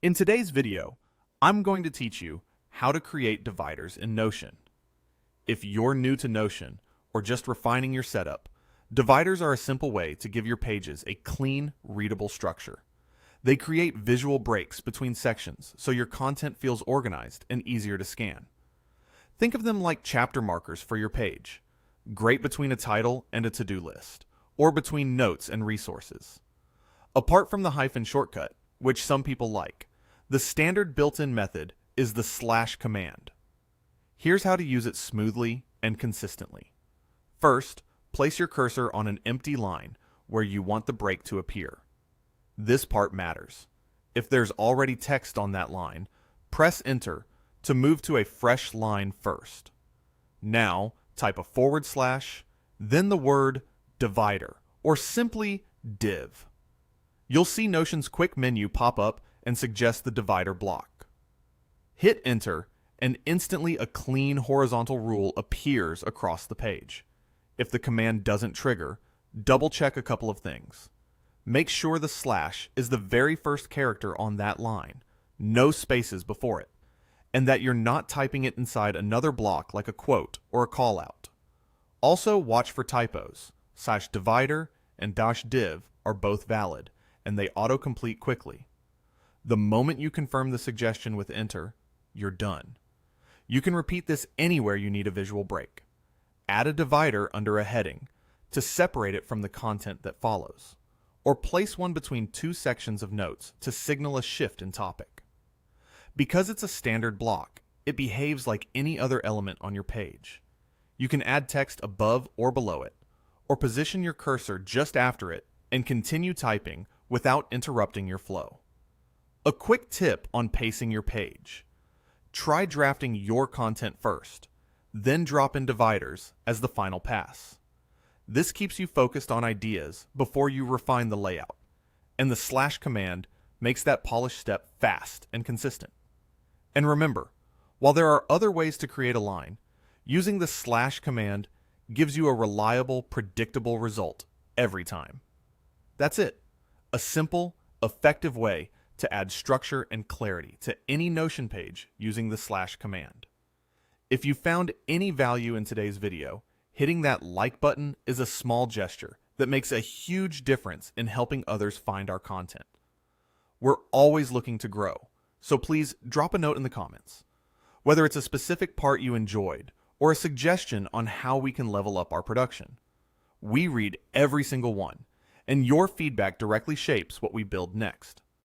In today's video, I'm going to teach you how to create dividers in Notion. If you're new to Notion or just refining your setup, dividers are a simple way to give your pages a clean, readable structure. They create visual breaks between sections so your content feels organized and easier to scan. Think of them like chapter markers for your page, great between a title and a to-do list, or between notes and resources. Apart from the hyphen shortcut, which some people like, the standard built-in method is the slash command. Here's how to use it smoothly and consistently. First, place your cursor on an empty line where you want the break to appear. This part matters. If there's already text on that line, press Enter to move to a fresh line first. Now, type a /, then the word divider, or simply div. You'll see Notion's quick menu pop up and suggest the divider block. Hit Enter, and instantly a clean horizontal rule appears across the page. If the command doesn't trigger, double-check a couple of things. Make sure the slash is the very first character on that line, no spaces before it, and that you're not typing it inside another block like a quote or a callout. Also, watch for typos. /divider and -div are both valid, and they autocomplete quickly. The moment you confirm the suggestion with Enter, you're done. You can repeat this anywhere you need a visual break. Add a divider under a heading to separate it from the content that follows, or place one between two sections of notes to signal a shift in topic. Because it's a standard block, it behaves like any other element on your page. You can add text above or below it, or position your cursor just after it and continue typing without interrupting your flow. A quick tip on pacing your page. Try drafting your content first, then drop in dividers as the final pass. This keeps you focused on ideas before you refine the layout, and the slash command makes that polished step fast and consistent. And remember, while there are other ways to create a line, using the slash command gives you a reliable, predictable result every time. That's it. A simple, effective way to add structure and clarity to any Notion page using the slash command. If you found any value in today's video, hitting that like button is a small gesture that makes a huge difference in helping others find our content. We're always looking to grow, so please drop a note in the comments. Whether it's a specific part you enjoyed or a suggestion on how we can level up our production. We read every single one, and your feedback directly shapes what we build next.